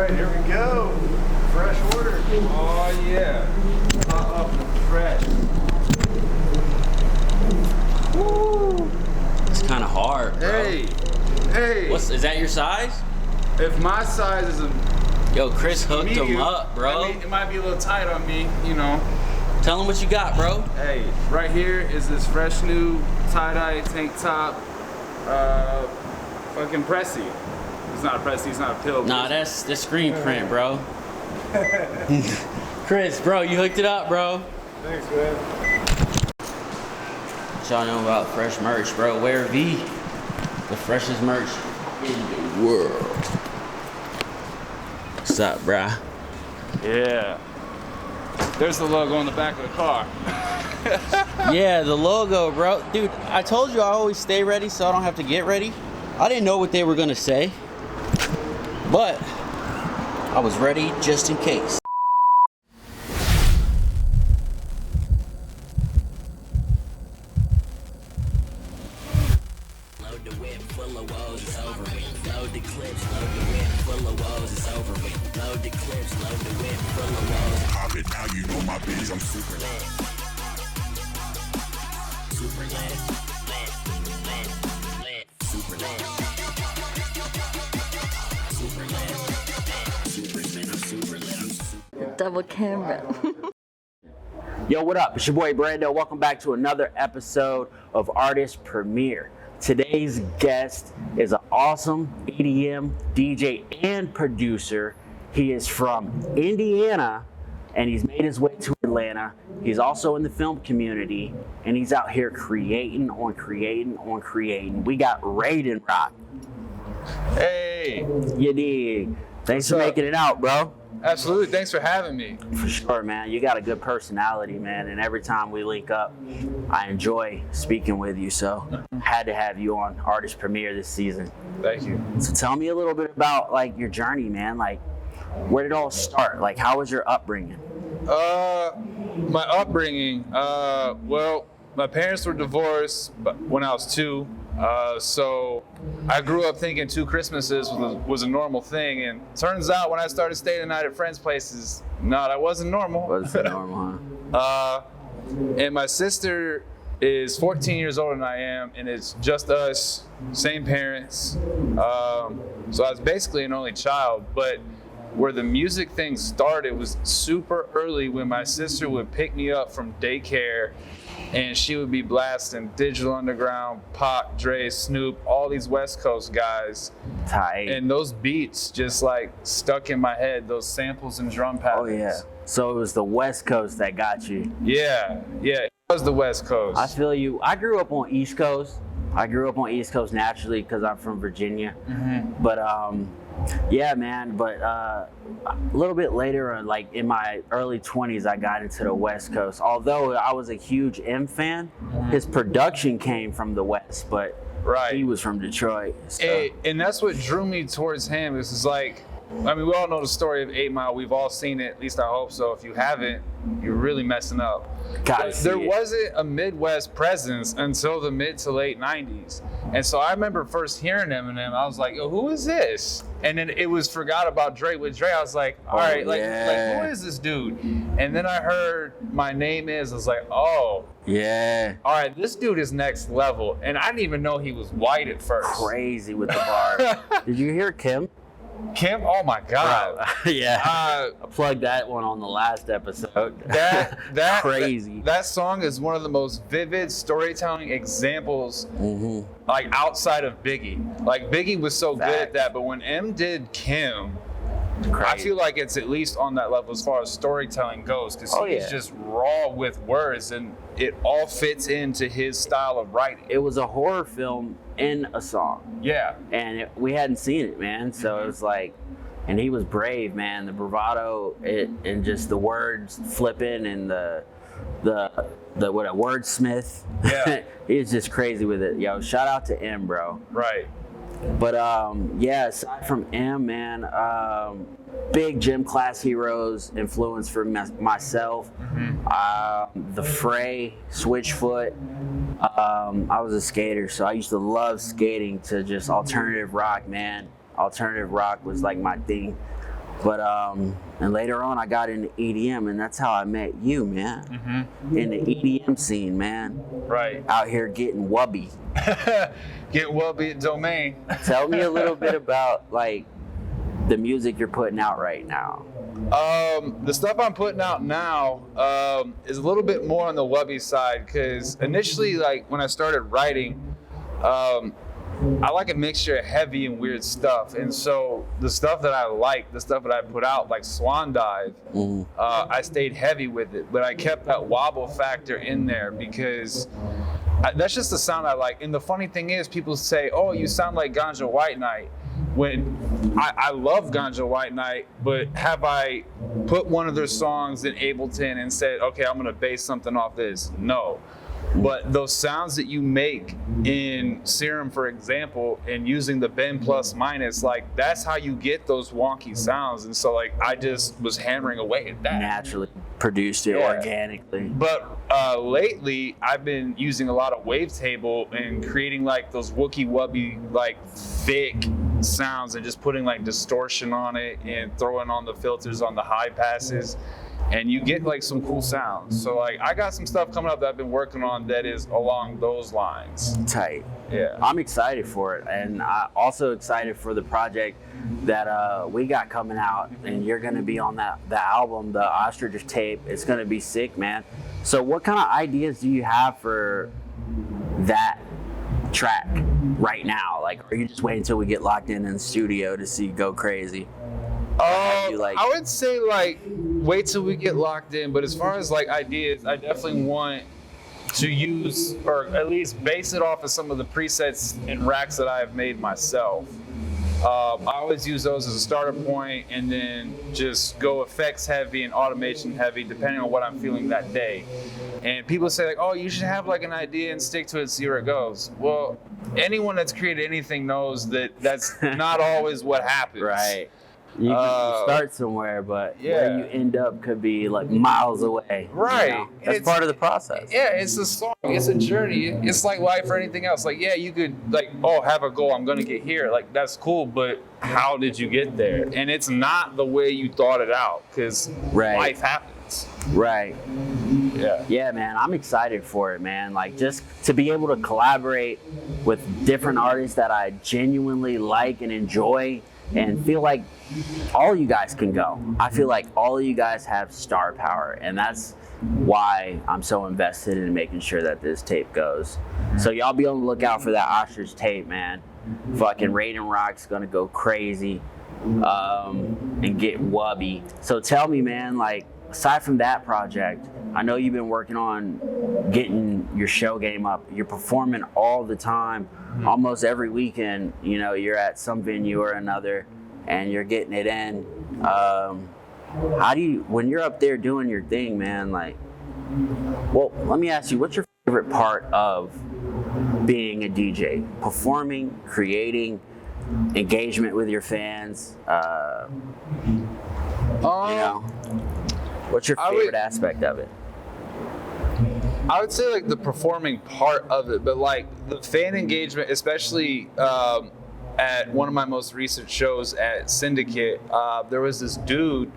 right, here we go. Fresh order. Oh yeah. Hot up and fresh. Woo. It's kind of hard, bro. Hey. Is that your size? If my size is a Yo, Chris hooked medium, him up, bro. I mean, it might be a little tight on me, you know. Tell him what you got, bro. Hey, right here is this fresh new tie-dye tank top, fucking pressy. It's not a pressy, it's not a pill. Nah, that's the screen print, bro. Chris, bro, you hooked it up, bro. Thanks, man. What y'all know about fresh merch, bro? Wear V, the freshest merch in the world. What's up, bruh? Yeah. There's the logo on the back of the car. Yeah, the logo, bro. Dude, I told you I always stay ready so I don't have to get ready. I didn't know what they were gonna say, but I was ready just in case. Load the whip full of woes, it's over with. Load the clips, load the whip full of woes, it's over with. Load the clips, load the whip full of woes. Pop it, now you know my bitch, I'm super Lit. Super lit. Lit. Super lit. Super lit. Super lit. I'm super lit. I'm super Double camera. Yo, what up? It's your boy Brando. Welcome back to another episode of Artist Premiere. Today's guest is an awesome EDM DJ and producer. He is from Indiana and he's made his way to Atlanta. He's also in the film community and he's out here creating. We got Raiden Rock. Hey. You dig? Thanks What's for up? making it out, bro. Absolutely. Thanks for having me. For sure, man. You got a good personality, man. And every time we link up, I enjoy speaking with you. So had to have you on Artist Premiere this season. Thank you. So tell me a little bit about like your journey, man. Like, where did it all start? Like, how was your upbringing? My upbringing. Well, my parents were divorced when I was 2. So I grew up thinking 2 Christmases was a normal thing, and turns out when I started staying the night at friends' places, no, that wasn't normal. Wasn't normal, huh? And my sister is 14 years older than I am, and it's just us, same parents. So I was basically an only child, but where the music thing started was super early when my sister would pick me up from daycare and she would be blasting Digital Underground, Pac, Dre, Snoop, all these West Coast guys. Tight. And those beats just like stuck in my head, those samples and drum Oh, patterns. yeah. So it was the West Coast that got you. Yeah, it was the West Coast. I feel you. I grew up on East Coast. I grew up on East Coast naturally because I'm from Virginia. Mm-hmm. But yeah, man. But a little bit later, like in my early 20s, I got into the West Coast. Although I was a huge M fan, his production came from the West, but Right. he was from Detroit. So. And that's what drew me towards him. This is like, I mean, we all know the story of 8 Mile. We've all seen it. At least I hope so. If you haven't, you're really messing up. Gotta see There it. wasn't a Midwest presence until the mid to late 90s. And so I remember first hearing Eminem, I was like, yo, who is this? And then it was forgot about Dre. With Dre, I was like, all right, like who is this dude? And then I heard My Name Is, I was like, oh, Yeah. all right, this dude is next level. And I didn't even know he was white at first. Crazy with the bar. Did you hear Kim? Kim, oh my God. Yeah. I plugged that one on the last episode. That Crazy. That song is one of the most vivid storytelling examples, Mm-hmm. like outside of Biggie. Like Biggie was so good at Facts. that, but when M did Kim, I Crazy. feel like it's at least on that level as far as storytelling goes, because Oh, he's yeah. just raw with words, and it all fits into his style of writing. It was a horror film in a song, Yeah. and we hadn't seen it, man. So it was like, and he was brave, man. The bravado, and just the words flipping, and the what a wordsmith. Yeah. He was just crazy with it. Yo, shout out to M, bro. Right. But yeah, aside from M, man, big gym class heroes influence for myself. The Fray, Switchfoot. I was a skater, so I used to love skating to just alternative rock, man. Alternative rock was like my thing. But and later on I got into EDM, and that's how I met you, man. In the EDM scene, man. Right. Out here getting wubby. Get wubby at Domain. Tell me a little bit about like the music you're putting out right now. The stuff I'm putting out now is a little bit more on the wubby side, because initially, like when I started writing, I like a mixture of heavy and weird stuff. And so the stuff that I like, the stuff that I put out, like Swan Dive, I stayed heavy with it, but I kept that wobble factor in there because that's just the sound I like. And the funny thing is, people say, oh, you sound like Ganja White Knight. When I love Ganja White Knight, but have I put one of their songs in Ableton and said, okay, I'm gonna base something off this? No. But those sounds that you make in Serum, for example, and using the bend plus minus, like that's how you get those wonky sounds. And so like I just was hammering away at that. Naturally produced it organically. But lately I've been using a lot of wavetable and creating like those Wookie Wubby like thick sounds and just putting like distortion on it and throwing on the filters on the high passes. And you get like some cool sounds. So like I got some stuff coming up that I've been working on that is along those lines. Tight. Yeah. I'm excited for it, and I'm also excited for the project that we got coming out, and you're gonna be on the album, the OstRich tape. It's gonna be sick, man. So what kind of ideas do you have for that track right now? Like, are you just waiting until we get locked in the studio to see go crazy? I would say like wait till we get locked in, but as far as like ideas, I definitely want to use or at least base it off of some of the presets and racks that I have made myself. I always use those as a starter point and then just go effects heavy and automation heavy depending on what I'm feeling that day. And people say like, oh, you should have like an idea and stick to it, see where it goes. Well, anyone that's created anything knows that that's not always what happens. Right. You can start somewhere, but where you end up could be like miles away. Right. You know? That's part of the process. Yeah, it's a song. It's a journey. It's like life or anything else. Like, yeah, you could like, oh, have a goal. I'm going to get here. Like, that's cool, but how did you get there? And it's not the way you thought it out because life happens. Right. Yeah. Yeah, man. I'm excited for it, man. Like, just to be able to collaborate with different artists that I genuinely like and enjoy and feel like all you guys can go. I feel like all of you guys have star power, and that's why I'm so invested in making sure that this tape goes. So y'all be on the lookout for that OstRich tape, man. Fucking Raiden Rock's gonna go crazy and get wubby. So tell me, man, like, aside from that project, I know you've been working on getting your show game up. You're performing all the time, almost every weekend. You know, you're at some venue or another, and you're getting it in. How do you, when you're up there doing your thing, man? Like, well, let me ask you, what's your favorite part of being a DJ? Performing, creating, engagement with your fans. You know, what's your favorite aspect of it? I would say like the performing part of it, but like the fan engagement, especially at one of my most recent shows at Syndicate, there was this dude,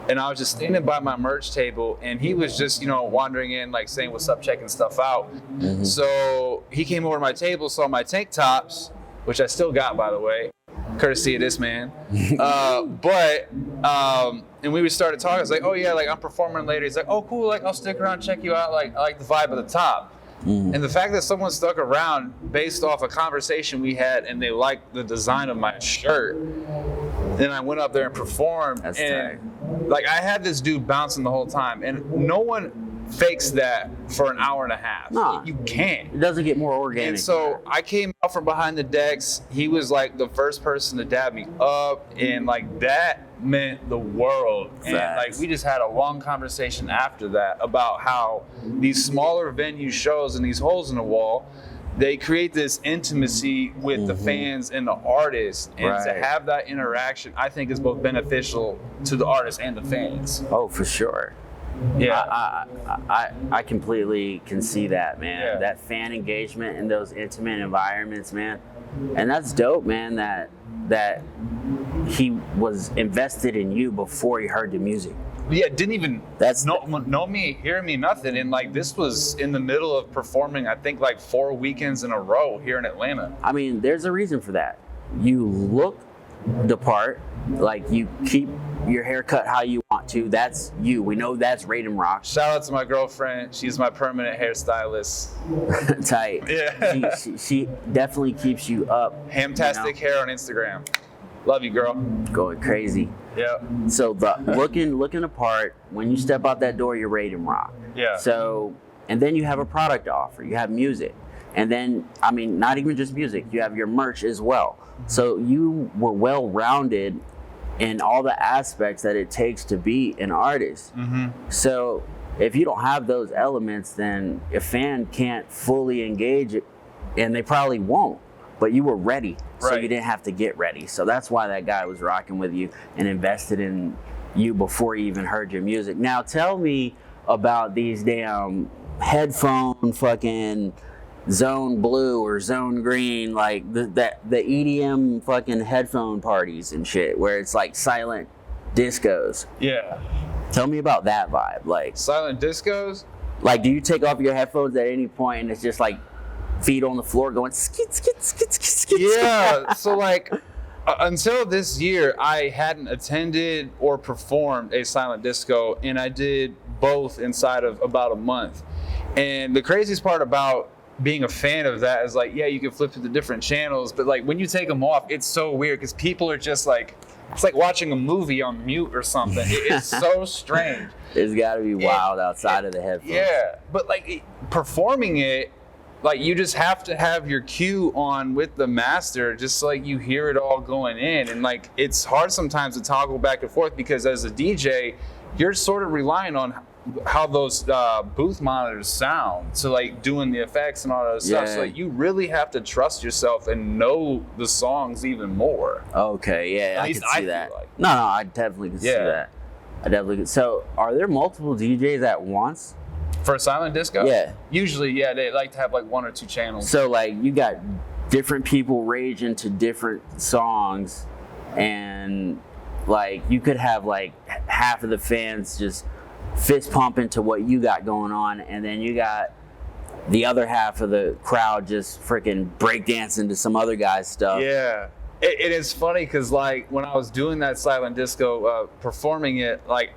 and I was just standing by my merch table, and he was just, you know, wandering in, like saying what's up, checking stuff out. So he came over to my table, saw my tank tops, which I still got, by the way, courtesy of this man. And we started talking. I was like, oh yeah, like I'm performing later. He's like, oh cool, like I'll stick around, check you out. Like I like the vibe of the top. And the fact that someone stuck around based off a conversation we had and they liked the design of my shirt, then I went up there and performed. That's and like I had this dude bouncing the whole time, and no one fakes that for an hour and a half. Nah, you can't. It doesn't get more organic. And so I came out from behind the decks. He was like the first person to dab me up, and like that meant the world. And like we just had a long conversation after that about how these smaller venue shows and these holes in the wall, they create this intimacy with the fans and the artists, and to have that interaction, I think is both beneficial to the artists and the fans. Oh, for sure. Yeah, I completely can see that, man. Yeah. That fan engagement in those intimate environments, man. And that's dope, man, that he was invested in you before he heard the music. Yeah, didn't even That's know me, hear me, nothing. And like this was in the middle of performing, I think like 4 weekends in a row here in Atlanta. I mean, there's a reason for that. You look the part, like you keep your hair cut how you want to. That's you. We know that's Raiden Rock. Shout out to my girlfriend. She's my permanent hairstylist. Tight. Yeah. She definitely keeps you up. Hamtastic hair on Instagram. Love you, girl. Going crazy. Yeah. So the looking the part, when you step out that door, you're Raiden Rock. Yeah. So, and then you have a product to offer. You have music. And then, I mean, not even just music, you have your merch as well. So you were well-rounded in all the aspects that it takes to be an artist. Mm-hmm. So if you don't have those elements, then a fan can't fully engage it, and they probably won't. But you were ready, so Right. you didn't have to get ready. So that's why that guy was rocking with you and invested in you before he even heard your music. Now tell me about these damn headphone fucking zone blue or zone green, like the EDM fucking headphone parties and shit, where it's like silent discos. Yeah. Tell me about that vibe. Silent discos? Like, do you take off your headphones at any point and it's just like feet on the floor going skit, skit, skit, skit, skit? Yeah. So like until this year, I hadn't attended or performed a silent disco, and I did both inside of about a month. And the craziest part about being a fan of that is like, yeah, you can flip to the different channels, but like when you take them off, it's so weird because people are just like, it's like watching a movie on mute or something. It's so strange. It's got to be wild outside of the headphones. Yeah, but like performing it, like you just have to have your cue on with the master, just so, like you hear it all going in. And like it's hard sometimes to toggle back and forth because as a DJ, you're sort of relying on how those booth monitors sound, so like doing the effects and all that stuff. So like you really have to trust yourself and know the songs even more. Okay, yeah, At I least can see I feel that. like. No, I definitely can see that. I definitely can. So, are there multiple DJs at once? For a silent disco? Yeah. Usually, yeah, they like to have like 1 or 2 channels. So, like, you got different people raging to different songs, and like you could have like half of the fans just fist pumping to what you got going on, and then you got the other half of the crowd just freaking breakdancing to some other guy's stuff. Yeah. It is funny because like when I was doing that silent disco, performing it, like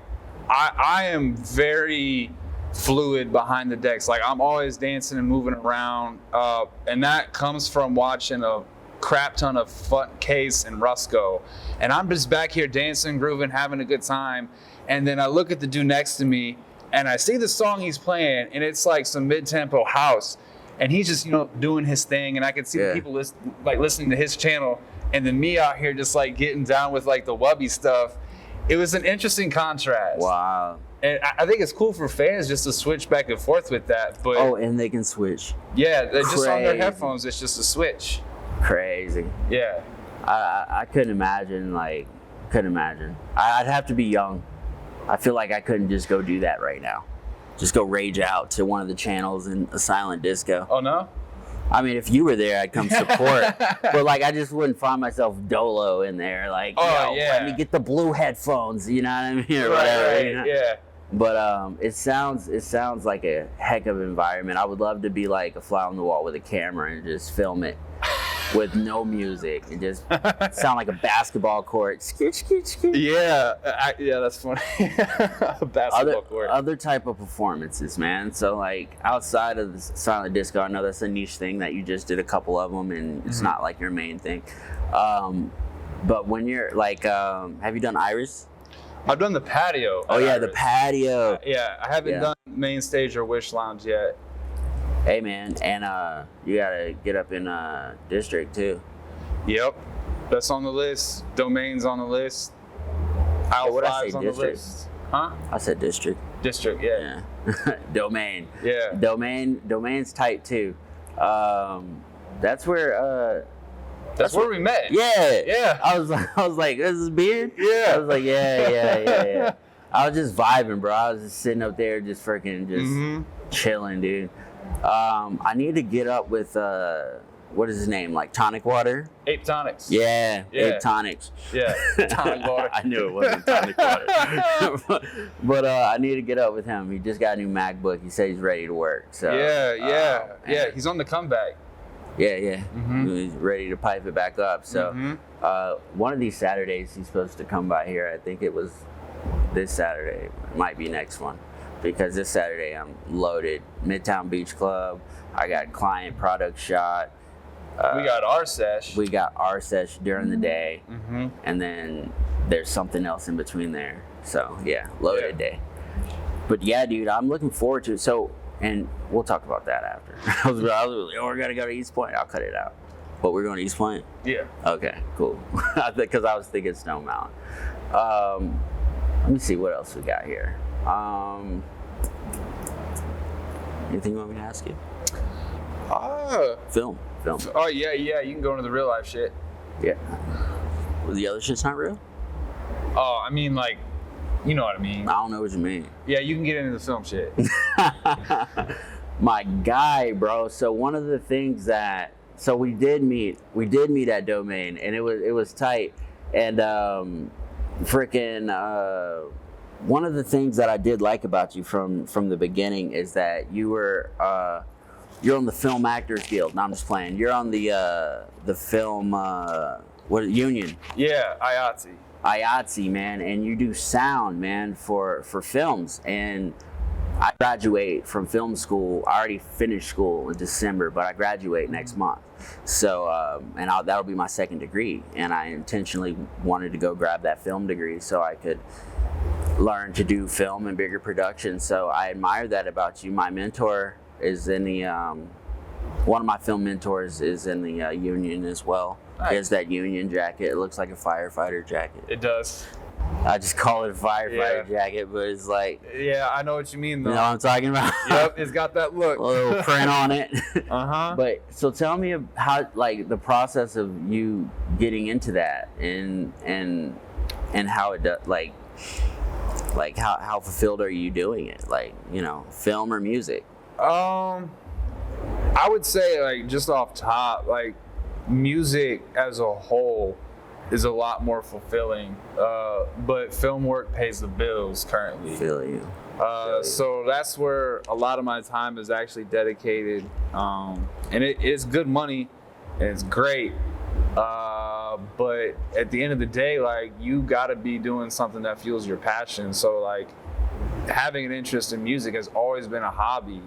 I am very fluid behind the decks. Like I'm always dancing and moving around, and that comes from watching a crap ton of Fun Case and Rusco, and I'm just back here dancing, grooving, having a good time. And then I look at the dude next to me and I see the song he's playing, and it's like some mid-tempo house, and he's just, you know, doing his thing, and I can see the people listening to his channel, and then me out here just like getting down with like the wubby stuff. It was an interesting contrast. Wow. And I think it's cool for fans just to switch back and forth with that. But and they can switch. Yeah, they're just on their headphones, it's just a switch. Crazy. Yeah. I couldn't imagine, I'd have to be young. I feel like I couldn't just go do that right now. Just go rage out to one of the channels in a silent disco. Oh, no? I mean, if you were there, I'd come support. But like, I just wouldn't find myself dolo in there. Like, let me get the blue headphones. You know what I mean? Or whatever, Right. you know? Yeah. But it sounds like a heck of an environment. I would love to be like a fly on the wall with a camera and just film it with no music and just sound like a basketball court. Yeah, yeah, that's funny. A basketball court. Other type of performances, man. So like outside of the silent disco, I know that's a niche thing that you just did a couple of them, and it's not like your main thing. But when you're like, have you done Iris? I've done the patio. Oh yeah, Iris. the patio. Yeah, I haven't done main stage or Wish Lounge yet. Hey man, and you gotta get up in District too. Yep, that's on the list. Domain's on the list. Aisle What I 5's say, on District? the list. Huh? I said District. District, yeah. Domain. Yeah. Domain's tight too. That's where. That's where we met. Yeah. Yeah. I was like, this is beard. Yeah. I was like, yeah. I was just vibing, bro. I was just sitting up there, just freaking, just chilling, dude. I need to get up with what is his name? Like tonic water? Ape Tonics. Yeah, Yeah. Ape Tonics. Yeah. Tonic water. I knew it wasn't tonic water. But I need to get up with him. He just got a new MacBook. He said he's ready to work. So Yeah. He's on the comeback. Yeah. He's ready to pipe it back up. So one of these Saturdays he's supposed to come by here. I think it was this Saturday. It might be next one. Because this Saturday I'm loaded. Midtown Beach Club. I got client product shot. We got our sesh. We got our sesh during the day. And then there's something else in between there. So yeah, loaded day. But yeah, dude, I'm looking forward to it. So, and we'll talk about that after. I was like, oh, we're gonna go to East Point. I'll cut it out. But we're going to East Point? Yeah. Okay, cool. Because I was thinking Stone Mountain. Let me see what else we got here. Anything you want me to ask you? Film. Oh yeah. You can go into the real life shit. Yeah. Well, the other shit's not real? Oh, I mean, like, you know what I mean. I don't know what you mean. Yeah, you can get into the film shit. My guy, bro. So one of the things that we did meet at Domain, and it was tight. And one of the things that I did like about you from the beginning is that you're on the Film Actors Guild. No, I'm just playing. You're on the film union. Yeah, IATSE, man, and you do sound, man, for films. And I graduate from film school. I already finished school in December, but I graduate next month. So, and that'll be my second degree. And I intentionally wanted to go grab that film degree so I could learn to do film and bigger production. So I admire that about you. My mentor is in the, one of my film mentors is in the union as well. Nice. He has that union jacket. It looks like a firefighter jacket. It does. I just call it a firefighter jacket, but it's like... Yeah, I know what you mean, though. You know what I'm talking about? Yep, it's got that look. A little print on it. But so tell me how, like, the process of you getting into that and how it does, like how fulfilled are you doing it? Like, you know, film or music? I would say, like, just off top, like, music as a whole is a lot more fulfilling, but film work pays the bills currently. Feel you. So that's where a lot of my time is actually dedicated, and it is good money and it's great, but at the end of the day, like, you gotta be doing something that fuels your passion. So, like, having an interest in music has always been a hobby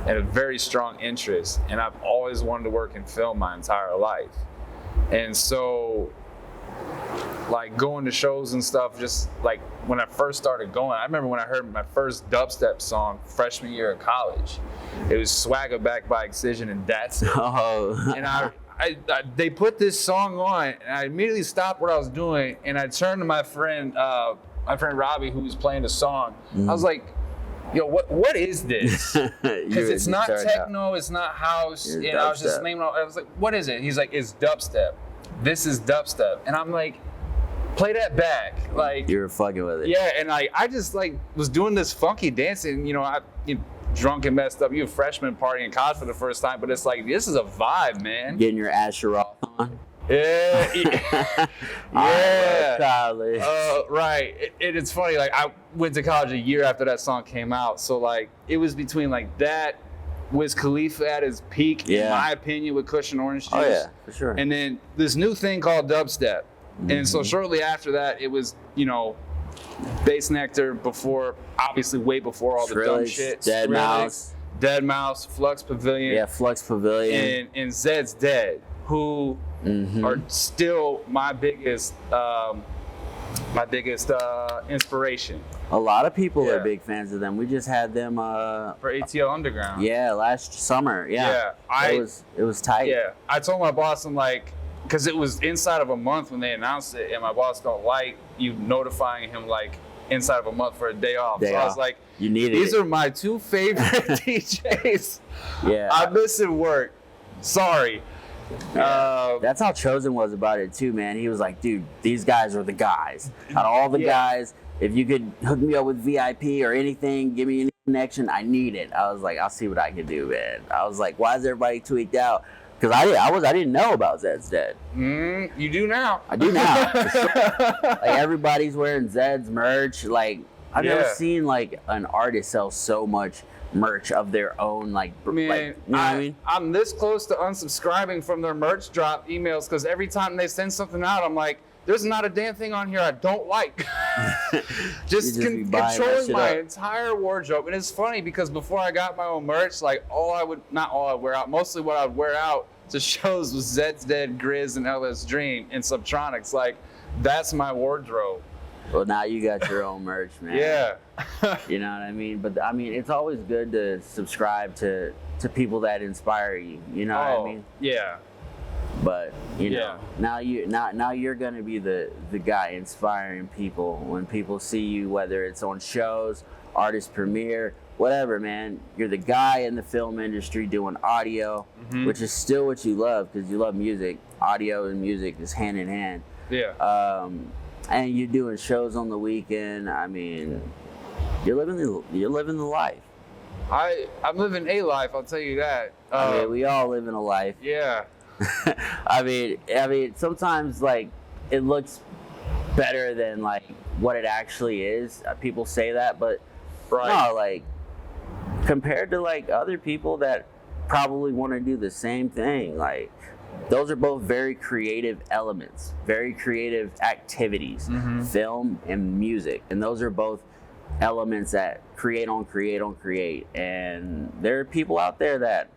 and a very strong interest, and I've always wanted to work in film my entire life. And so, like, going to shows and stuff, just like when I first started going, I remember when I heard my first dubstep song freshman year of college. It was Swagger Back by Excision, and that's it. And they put this song on, and I immediately stopped what I was doing, and I turned to my friend Robbie, who was playing the song. I was like, yo, what is this? Because it's not techno, it's not house. And I was just naming I was like, what is it? He's like, it's dubstep. This is dubstep. And I'm like, play that back. Like, you were fucking with it. Yeah, and I just, like, was doing this funky dancing, drunk and messed up. You a freshman partying in college for the first time, but it's like, this is a vibe, man. Getting your Asher off on. Yeah. Right. It's funny, like, I went to college a year after that song came out, so, like, it was between, like, that, Wiz Khalifa at his peak, in my opinion, with Kush and Orange Juice. Oh yeah, for sure. And then this new thing called dubstep. And so shortly after that, it was, Bass Nectar, before, obviously way before all the dumb shit. Dead Mouse, Flux Pavilion. Yeah, Flux Pavilion. And Zed's Dead, who are still my biggest inspiration. A lot of people are big fans of them. We just had them for ATL Underground. Yeah, last summer. Yeah. It was tight. Yeah, I told my boss, I'm like, because it was inside of a month when they announced it, and my boss don't like you notifying him, like, inside of a month for a day off. I was like, these are my two favorite DJs. Yeah, I'm missing work. Sorry. Yeah. That's how Chosen was about it too, man. He was like, dude, these guys are the guys. Out of all the guys, if you could hook me up with VIP or anything, give me any connection, I need it. I was like, I'll see what I can do, man. I was like, why is everybody tweaked out? Because I didn't know about Zed's Dead. You do now. I do now. For sure. Like everybody's wearing Zed's merch. Like I've never seen like an artist sell so much merch of their own. Like, Man, you know what I mean? I'm this close to unsubscribing from their merch drop emails because every time they send something out, I'm like, there's not a damn thing on here I don't like. just be buying that controlling shit my up. entire wardrobe. And it's funny because before I got my own merch, like not all I wear out, mostly what I'd wear out to shows was Zed's Dead, Grizz, and LS Dream and Subtronics. Like, that's my wardrobe. Well, now you got your own merch, man. Yeah. You know what I mean? But I mean, it's always good to subscribe to people that inspire you. You know what I mean? Yeah. But you know, now you're gonna be the guy inspiring people when people see you, whether it's on shows, artist premiere, whatever, man. You're the guy in the film industry doing audio, which is still what you love because you love music. Audio and music is hand in hand. Yeah. And you're doing shows on the weekend. I mean, you're living the life. I'm living a life, I'll tell you that. I mean, we all live in a life. Yeah. I mean, sometimes like it looks better than like what it actually is. People say that, but no, like compared to like other people that probably want to do the same thing, like those are both very creative elements, very creative activities, film and music, and those are both elements that create. And there are people out there that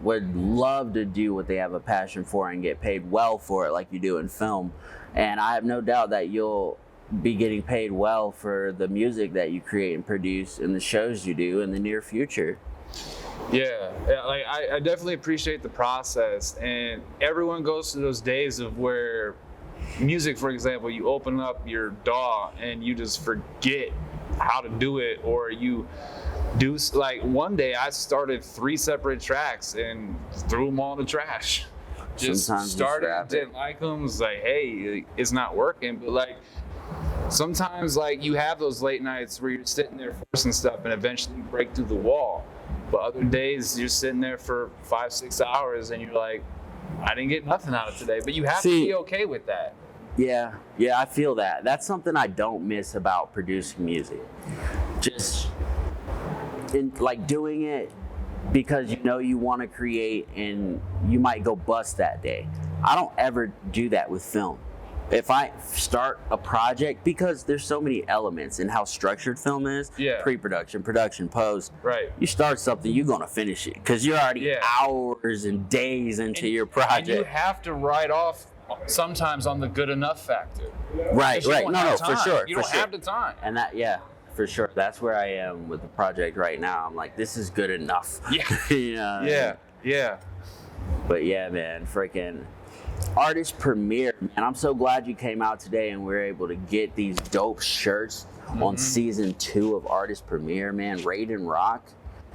would love to do what they have a passion for and get paid well for it like you do in film. And I have no doubt that you'll be getting paid well for the music that you create and produce and the shows you do in the near future. Yeah, like I definitely appreciate the process, and everyone goes through those days of where music, for example, you open up your DAW and you just forget how to do it, or you do, like one day I started 3 separate tracks and threw them all in the trash. Just Sometimes started, didn't like them, was like, hey, it's not working. But like sometimes like you have those late nights where you're sitting there forcing stuff and eventually you break through the wall. But other days you're sitting there for 5-6 hours and you're like, I didn't get nothing out of today. But you have to be okay with that. Yeah, I feel that. That's something I don't miss about producing music. Just like doing it because you know you want to create and you might go bust that day. I don't ever do that with film. If I start a project, because there's so many elements in how structured film is, pre-production, production, post. Right. You start something, you're gonna finish it because you're already hours and days into your project. And you have to write off sometimes on the good enough factor. Right. No, for sure. You don't have the time. And that, for sure. That's where I am with the project right now. I'm like, this is good enough. Yeah. You know? Yeah. But yeah, man, freaking artist premiere, man. I'm so glad you came out today and we were able to get these dope shirts on season 2 of Artist Premiere, man. Raiden Rock.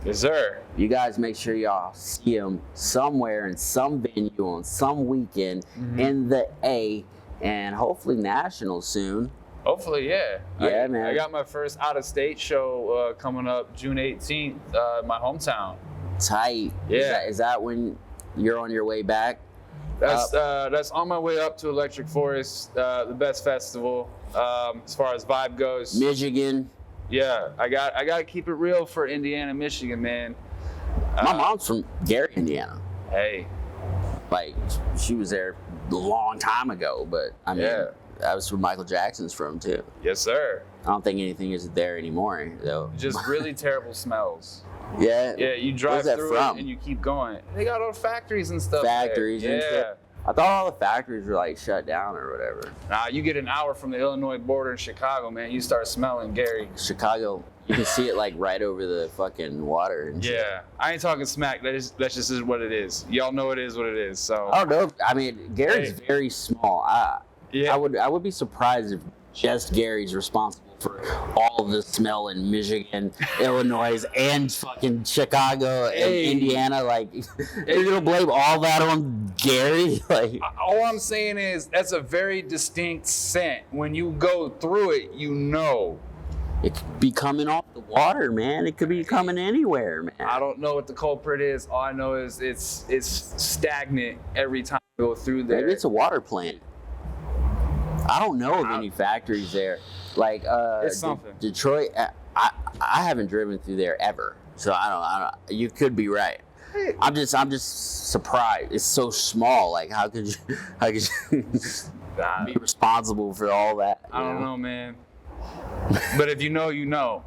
Yes, sir. You guys make sure y'all see him somewhere in some venue on some weekend in the A, and hopefully national soon. Hopefully, yeah. Man. I got my first out-of-state show coming up June 18th, my hometown. Tight. Yeah. Is that when you're on your way back? That's on my way up to Electric Forest, the best festival as far as vibe goes. Michigan. Yeah, I got to keep it real for Indiana, Michigan, man. My mom's from Gary, Indiana. Hey. Like, she was there a long time ago, but I mean, that was where Michael Jackson's from too. Yes, sir. I don't think anything is there anymore, though. Just really terrible smells. Yeah. Yeah, you drive through from? it and you keep going. They got all factories and stuff. Factories there. and stuff. I thought all the factories were like shut down or whatever. Nah, you get an hour from the Illinois border in Chicago, man, you start smelling Gary. Chicago, you can see it like right over the fucking water. And shit. I ain't talking smack. That's just is what it is. Y'all know it is what it is. So. Oh no, I mean Gary's very small. I would be surprised if just Gary's responsible for all the smell in Michigan, Illinois, and fucking Chicago and Indiana. Like, you're gonna blame all that on Gary? Like, all I'm saying is that's a very distinct scent. When you go through it, you know. It could be coming off the water, man. It could be coming anywhere, man. I don't know what the culprit is. All I know is it's stagnant every time I go through there. Maybe it's a water plant. I don't know of any factories there. Like It's something. Detroit. I haven't driven through there ever, so I don't. You could be right. I'm just surprised. It's so small. Like how could you be responsible for all that? I don't know, man. But if you know, you know.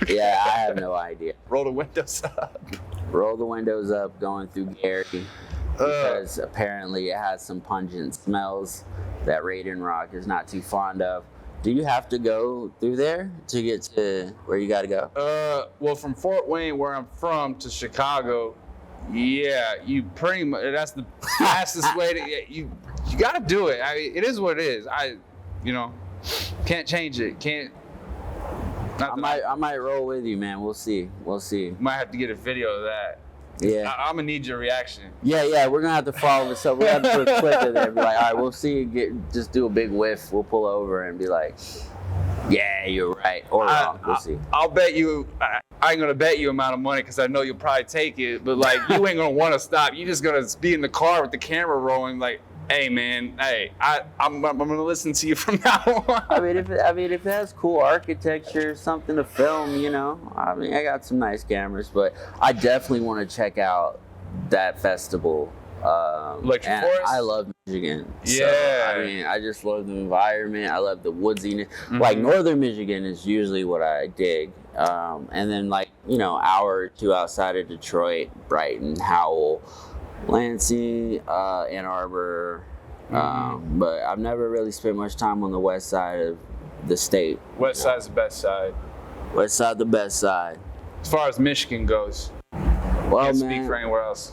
Yeah, I have no idea. Roll the windows up. Roll the windows up going through Gary because apparently it has some pungent smells that Raiden Rock is not too fond of. Do you have to go through there to get to where you got to go? Well, from Fort Wayne, where I'm from, to Chicago, yeah, you pretty much, that's the fastest way to, you got to do it. I mean, it is what it is. Can't change it. Can't. I might roll with you, man. We'll see. Might have to get a video of that. Yeah. I'm gonna need your reaction. Yeah. We're gonna have to follow this up. We're gonna have to put a clip of there. Be like, all right, we'll see you just do a big whiff. We'll pull over and be like, yeah, you're right, or wrong. We'll see. I'll bet you. I ain't gonna bet you amount of money because I know you'll probably take it. But like, you ain't gonna want to stop. You just gonna be in the car with the camera rolling, like, hey man, hey, I'm gonna listen to you from now on. I mean, if it has cool architecture, something to film, I mean, I got some nice cameras, but I definitely want to check out that festival. Electric and Forest? I love Michigan. Yeah. So, I mean, I just love the environment. I love the woodsiness. Like Northern Michigan is usually what I dig. And then hour or two outside of Detroit, Brighton, Howell, Lansing, Ann Arbor, but I've never really spent much time on the west side of the state. West side's the best side. West side, the best side. As far as Michigan goes, Well, can't man, speak for anywhere else.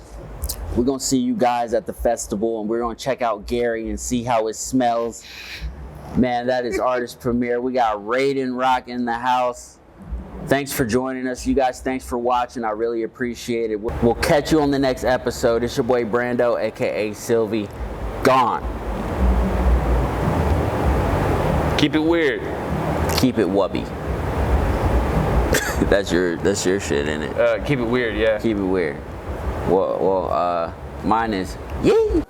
we're gonna see you guys at the festival, and we're gonna check out Gary and see how it smells. Man, that is Artist Premiere. We got Raiden Rock in the house. Thanks for joining us, you guys. Thanks for watching. I really appreciate it. We'll catch you on the next episode. It's your boy Brando, aka Sylvie. Gone. Keep it weird. Keep it wubby. That's your shit, innit? Keep it weird, yeah. Keep it weird. Well, mine is yee.